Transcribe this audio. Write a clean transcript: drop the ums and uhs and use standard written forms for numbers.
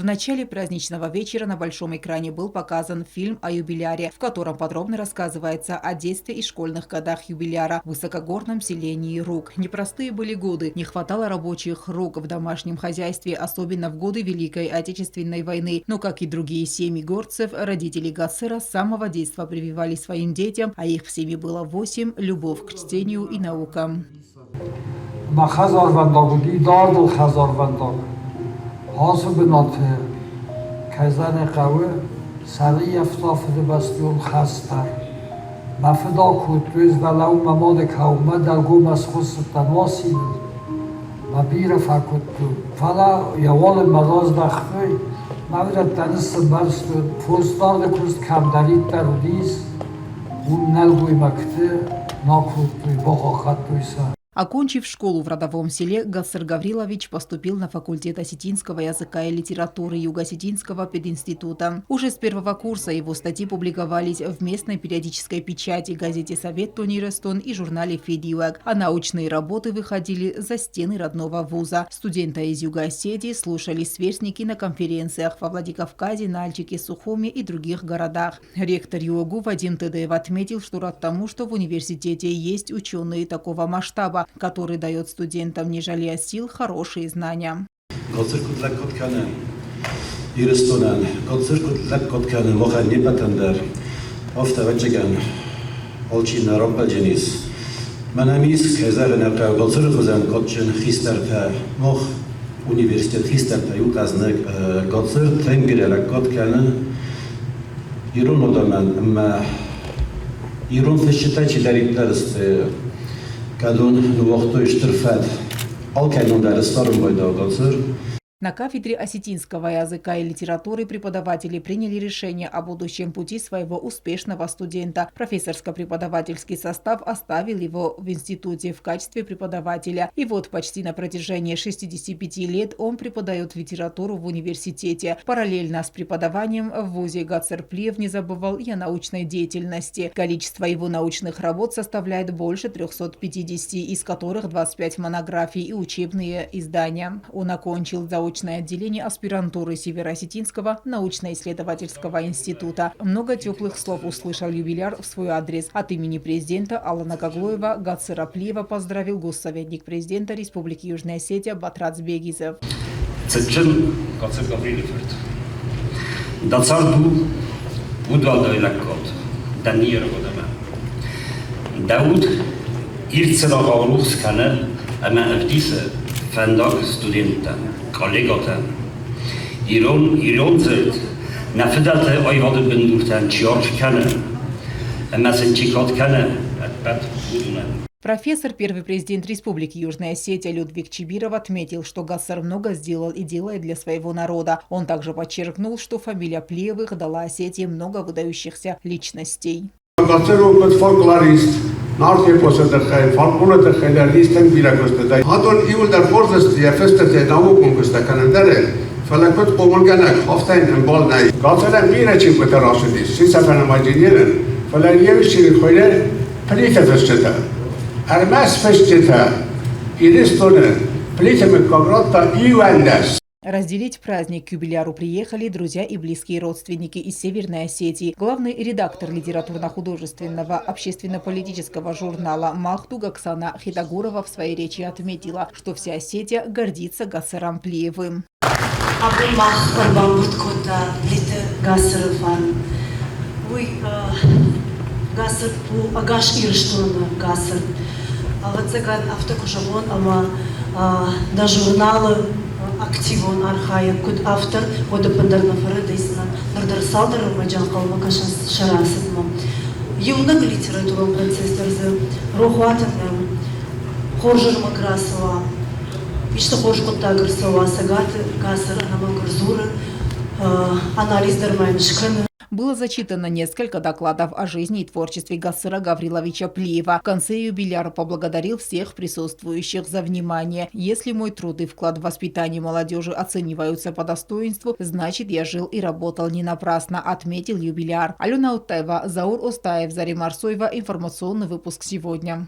начале праздничного вечера на большом экране был показан фильм о юбиляре, в котором подробно рассказывается о детстве и школьных годах юбиляра в высокогорном селении Руг. Непростые были годы, не хватало рабочих рук в домашнем хозяйстве, особенно в годы Великой Отечественной войны. Но, как и другие семьи горцев, родители Гассера с самого детства прививали своим детям, а их в семье было 8, любовь к чтению и наукам. Окончив школу в родовом селе, Гассер Гаврилович поступил на факультет осетинского языка и литературы Юго-Осетинского пединститута. Уже с первого курса его статьи публиковались в местной периодической печати, газете «Совет Тонирестон» и журнале «Федиуэг», а научные работы выходили за стены родного вуза. Студента из Юго-Осетии слушали сверстники на конференциях во Владикавказе, Нальчике, Сухуме и других городах. Ректор ЮОГУ Вадим Тедеев отметил, что рад тому, что в университете есть ученые такого масштаба, который дает студентам, не жалея сил, хорошие знания. На кафедре осетинского языка и литературы преподаватели приняли решение о будущем пути своего успешного студента. Профессорско-преподавательский состав оставил его в институте в качестве преподавателя. И вот почти на протяжении 65 лет он преподает литературу в университете. Параллельно с преподаванием в вузе Гассер Плиев не забывал и о научной деятельности. Количество его научных работ составляет больше 350, из которых 25 монографий и учебные издания. Он окончил заочное отделение аспирантуры Северо-Осетинского научно-исследовательского института. Много теплых слов услышал юбиляр в свой адрес. От имени президента Алана Каглоева Гассера Плиева поздравил госсоветник президента Республики Южная Осетия Батрац Бегизов. Fendag studenten, kollegoten. Ironzelt, na fydate ojwody bendurten George Kennen, Месенчикот Kennen, Пет Будунен. Профессор, первый президент Республики Южная Осетия Людвиг Чибиров отметил, что Гассер много сделал и делает для своего народа. Он также подчеркнул, что фамилия Плиевых дала Осетии много выдающихся личностей. Разделить праздник к юбиляру приехали друзья и близкие родственники из Северной Осетии. Главный редактор литературно-художественного общественно-политического журнала «Махтуг» Оксана Хитагурова в своей речи отметила, что вся Осетия гордится Гассером Плиевым. Активон архаев куд автор вода пандарнафара дейсна нардарсалдар маджан калма кашас шарасыдма юнак литература процессорзы рохватанным хоржер макрасова ишта хоржкутта гырсова сагат Гассер анамагырзуры анализ дармайн шканы. Было зачитано несколько докладов о жизни и творчестве Гассера Гавриловича Плиева. В конце юбиляр поблагодарил всех присутствующих за внимание. Если мой труд и вклад в воспитание молодежи оцениваются по достоинству, значит, я жил и работал не напрасно, отметил юбиляр. Алена Утаева, Заур Остаев, Зарема Арсоева. Информационный выпуск сегодня.